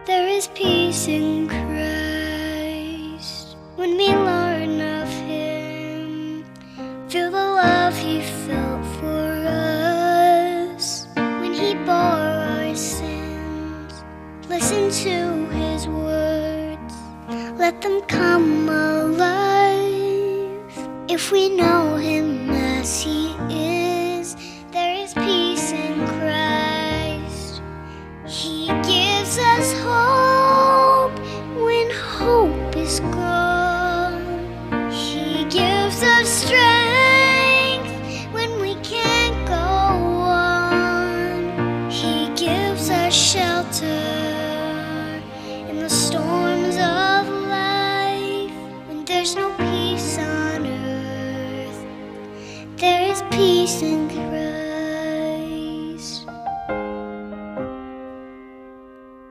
There is peace in Christ when we learn of Him. Feel the love He felt for us when He bore our sins. Listen to His words, let them come alive. If we know Him as He is, there is peace in Christ. He gives us hope when hope is gone. He gives us strength when we can't go on. He gives us shelter in the storms of life. When there's no peace on earth, there is peace in Christ.